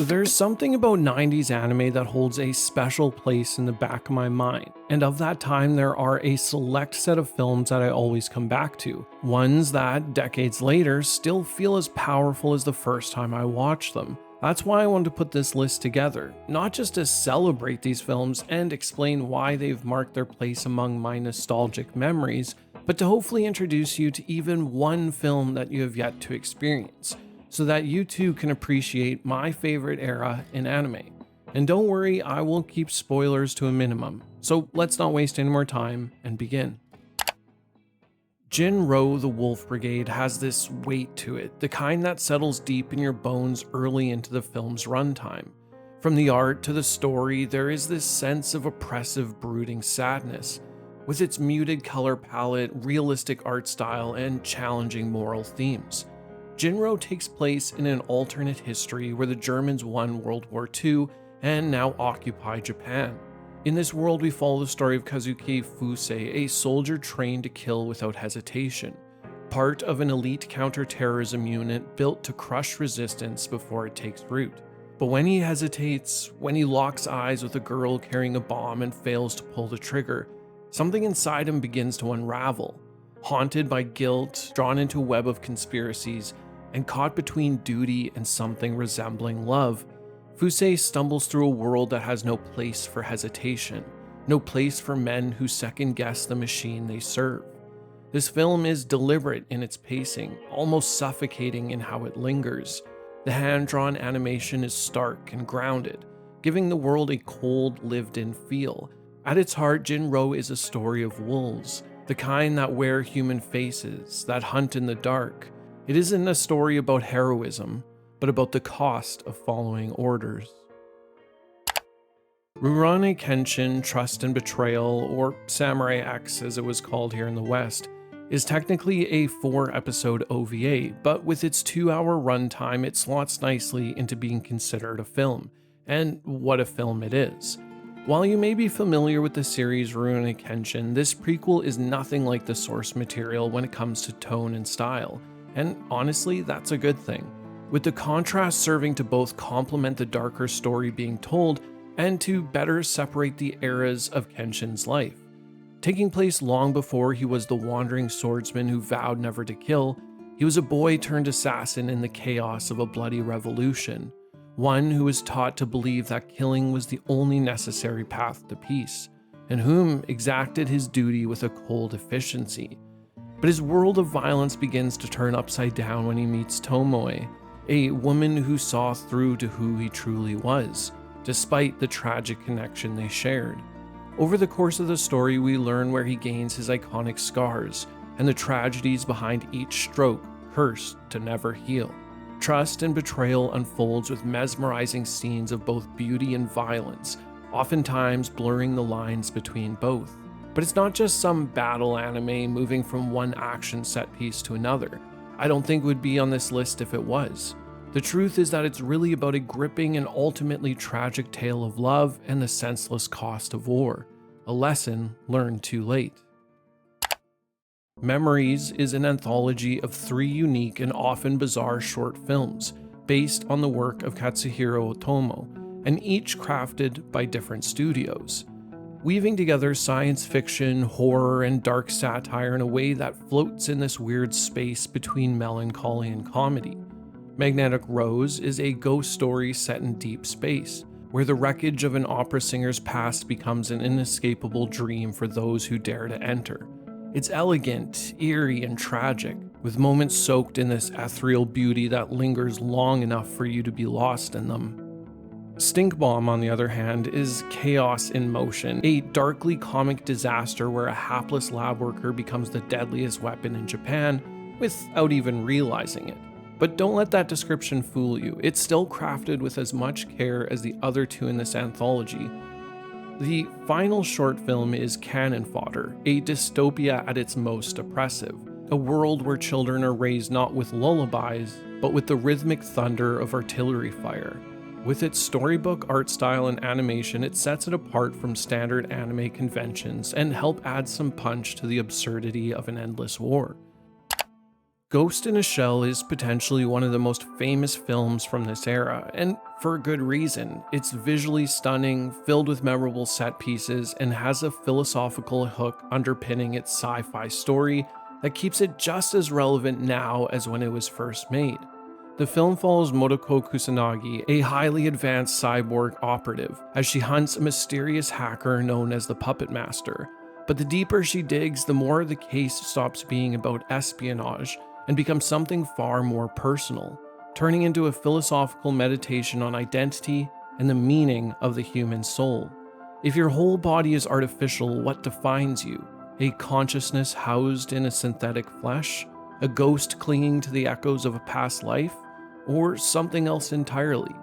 There's something about 90s anime that holds a special place in the back of my mind, and of that time there are a select set of films that I always come back to, ones that, decades later, still feel as powerful as the first time I watched them. That's why I wanted to put this list together, not just to celebrate these films and explain why they've marked their place among my nostalgic memories, but to hopefully introduce you to even one film that you have yet to experience, so that you too can appreciate my favorite era in anime. And don't worry, I will keep spoilers to a minimum, so let's not waste any more time and begin. Jin-Roh the Wolf Brigade has this weight to it, the kind that settles deep in your bones early into the film's runtime. From the art to the story, there is this sense of oppressive, brooding sadness, with its muted color palette, realistic art style, and challenging moral themes. Jin-Roh takes place in an alternate history where the Germans won World War II and now occupy Japan. In this world, we follow the story of Kazuki Fuse, a soldier trained to kill without hesitation, part of an elite counter-terrorism unit built to crush resistance before it takes root. But when he hesitates, when he locks eyes with a girl carrying a bomb and fails to pull the trigger, something inside him begins to unravel. Haunted by guilt, drawn into a web of conspiracies, and caught between duty and something resembling love, Fuse stumbles through a world that has no place for hesitation, no place for men who second-guess the machine they serve. This film is deliberate in its pacing, almost suffocating in how it lingers. The hand-drawn animation is stark and grounded, giving the world a cold, lived-in feel. At its heart, Jin-Roh is a story of wolves, the kind that wear human faces, that hunt in the dark. It isn't a story about heroism, but about the cost of following orders. Rurouni Kenshin, Trust and Betrayal, or Samurai X as it was called here in the West, is technically a 4-episode OVA, but with its 2-hour runtime it slots nicely into being considered a film, and what a film it is. While you may be familiar with the series Rurouni Kenshin, this prequel is nothing like the source material when it comes to tone and style. And honestly, that's a good thing, with the contrast serving to both complement the darker story being told and to better separate the eras of Kenshin's life. Taking place long before he was the wandering swordsman who vowed never to kill, he was a boy turned assassin in the chaos of a bloody revolution, one who was taught to believe that killing was the only necessary path to peace, and whom exacted his duty with a cold efficiency. But his world of violence begins to turn upside down when he meets Tomoe, a woman who saw through to who he truly was, despite the tragic connection they shared. Over the course of the story, we learn where he gains his iconic scars, and the tragedies behind each stroke, cursed to never heal. Trust and Betrayal unfolds with mesmerizing scenes of both beauty and violence, oftentimes blurring the lines between both. But it's not just some battle anime moving from one action set piece to another. I don't think it would be on this list if it was. The truth is that it's really about a gripping and ultimately tragic tale of love and the senseless cost of war, a lesson learned too late. Memories is an anthology of 3 unique and often bizarre short films based on the work of Katsuhiro Otomo, and each crafted by different studios, weaving together science fiction, horror, and dark satire in a way that floats in this weird space between melancholy and comedy. Magnetic Rose is a ghost story set in deep space, where the wreckage of an opera singer's past becomes an inescapable dream for those who dare to enter. It's elegant, eerie, and tragic, with moments soaked in this ethereal beauty that lingers long enough for you to be lost in them. Stink Bomb, on the other hand, is chaos in motion, a darkly comic disaster where a hapless lab worker becomes the deadliest weapon in Japan without even realizing it. But don't let that description fool you, it's still crafted with as much care as the other 2 in this anthology. The final short film is Cannon Fodder, a dystopia at its most oppressive, a world where children are raised not with lullabies, but with the rhythmic thunder of artillery fire. With its storybook art style and animation, it sets it apart from standard anime conventions and help add some punch to the absurdity of an endless war. Ghost in a Shell is potentially one of the most famous films from this era, and for a good reason. It's visually stunning, filled with memorable set pieces, and has a philosophical hook underpinning its sci-fi story that keeps it just as relevant now as when it was first made. The film follows Motoko Kusanagi, a highly advanced cyborg operative, as she hunts a mysterious hacker known as the Puppet Master. But the deeper she digs, the more the case stops being about espionage and becomes something far more personal, turning into a philosophical meditation on identity and the meaning of the human soul. If your whole body is artificial, what defines you? A consciousness housed in a synthetic flesh? A ghost clinging to the echoes of a past life? Or something else entirely?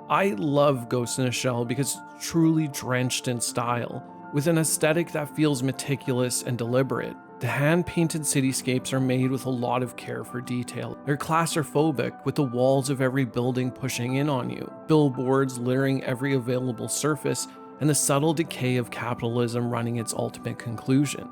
I love Ghost in a Shell because it's truly drenched in style, with an aesthetic that feels meticulous and deliberate. The hand-painted cityscapes are made with a lot of care for detail. They're claustrophobic, with the walls of every building pushing in on you, billboards littering every available surface, and the subtle decay of capitalism running its ultimate conclusion.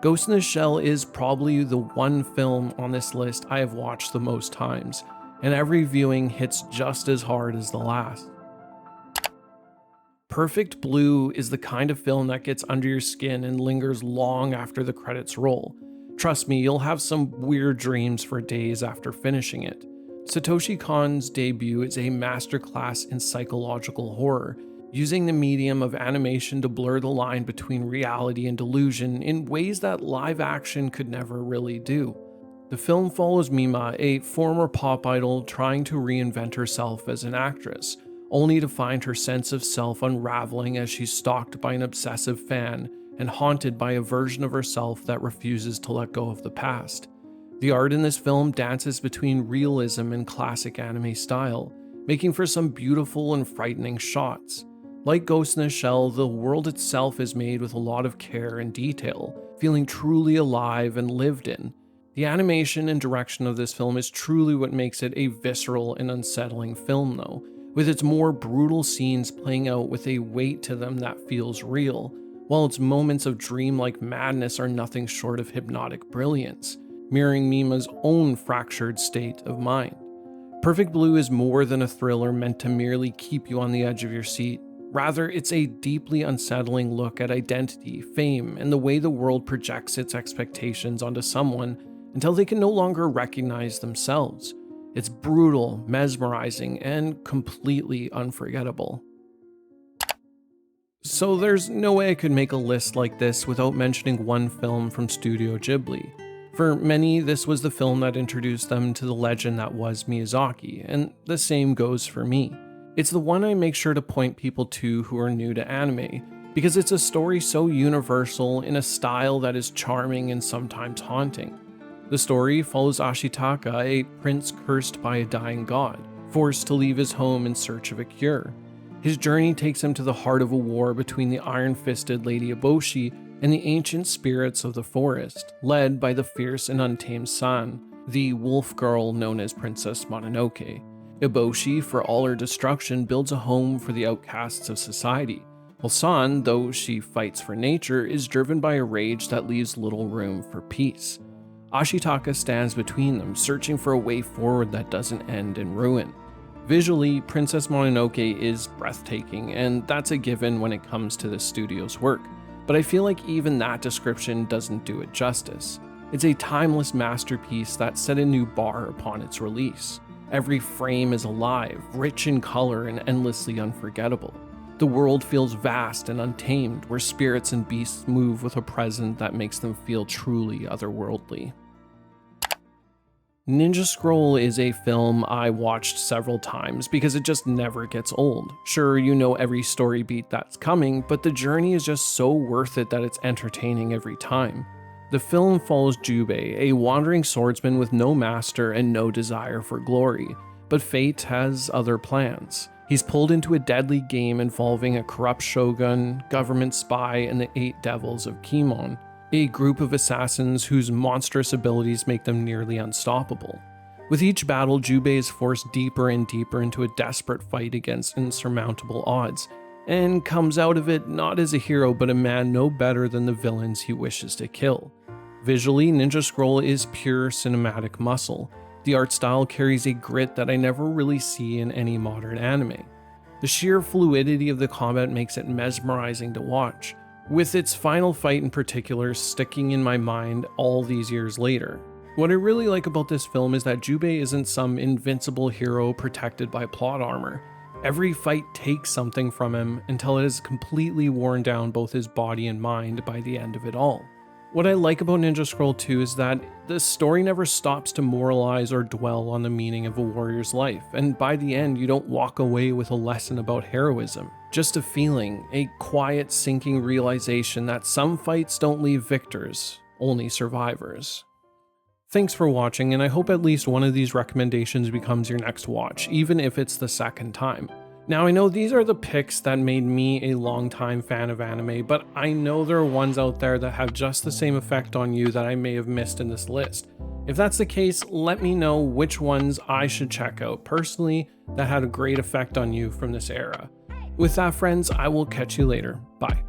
Ghost in the Shell is probably the one film on this list I have watched the most times, and every viewing hits just as hard as the last. Perfect Blue is the kind of film that gets under your skin and lingers long after the credits roll. Trust me, you'll have some weird dreams for days after finishing it. Satoshi Kon's debut is a masterclass in psychological horror, using the medium of animation to blur the line between reality and delusion in ways that live action could never really do. The film follows Mima, a former pop idol trying to reinvent herself as an actress, only to find her sense of self unraveling as she's stalked by an obsessive fan and haunted by a version of herself that refuses to let go of the past. The art in this film dances between realism and classic anime style, making for some beautiful and frightening shots. Like Ghost in a Shell, the world itself is made with a lot of care and detail, feeling truly alive and lived in. The animation and direction of this film is truly what makes it a visceral and unsettling film though, with its more brutal scenes playing out with a weight to them that feels real, while its moments of dreamlike madness are nothing short of hypnotic brilliance, mirroring Mima's own fractured state of mind. Perfect Blue is more than a thriller meant to merely keep you on the edge of your seat. Rather, it's a deeply unsettling look at identity, fame, and the way the world projects its expectations onto someone until they can no longer recognize themselves. It's brutal, mesmerizing, and completely unforgettable. So there's no way I could make a list like this without mentioning one film from Studio Ghibli. For many, this was the film that introduced them to the legend that was Miyazaki, and the same goes for me. It's the one I make sure to point people to who are new to anime, because it's a story so universal in a style that is charming and sometimes haunting. The story follows Ashitaka, a prince cursed by a dying god, forced to leave his home in search of a cure. His journey takes him to the heart of a war between the iron-fisted Lady Eboshi and the ancient spirits of the forest, led by the fierce and untamed San, the wolf girl known as Princess Mononoke. Eboshi, for all her destruction, builds a home for the outcasts of society, while San, though she fights for nature, is driven by a rage that leaves little room for peace. Ashitaka stands between them, searching for a way forward that doesn't end in ruin. Visually, Princess Mononoke is breathtaking, and that's a given when it comes to the studio's work, but I feel like even that description doesn't do it justice. It's a timeless masterpiece that set a new bar upon its release. Every frame is alive, rich in color, and endlessly unforgettable. The world feels vast and untamed, where spirits and beasts move with a presence that makes them feel truly otherworldly. Ninja Scroll is a film I watched several times because it just never gets old. Sure, you know every story beat that's coming, but the journey is just so worth it that it's entertaining every time. The film follows Jubei, a wandering swordsman with no master and no desire for glory, but fate has other plans. He's pulled into a deadly game involving a corrupt shogun, government spy, and the 8 devils of Kimon, a group of assassins whose monstrous abilities make them nearly unstoppable. With each battle, Jubei is forced deeper and deeper into a desperate fight against insurmountable odds, and comes out of it not as a hero but a man no better than the villains he wishes to kill. Visually, Ninja Scroll is pure cinematic muscle. The art style carries a grit that I never really see in any modern anime. The sheer fluidity of the combat makes it mesmerizing to watch, with its final fight in particular sticking in my mind all these years later. What I really like about this film is that Jubei isn't some invincible hero protected by plot armor. Every fight takes something from him until it has completely worn down both his body and mind by the end of it all. What I like about Ninja Scroll 2 is that the story never stops to moralize or dwell on the meaning of a warrior's life, and by the end you don't walk away with a lesson about heroism. Just a feeling, a quiet sinking realization that some fights don't leave victors, only survivors. Thanks for watching, and I hope at least one of these recommendations becomes your next watch, even if it's the second time. Now, I know these are the picks that made me a longtime fan of anime, but I know there are ones out there that have just the same effect on you that I may have missed in this list. If that's the case, let me know which ones I should check out personally that had a great effect on you from this era. With that, friends, I will catch you later. Bye.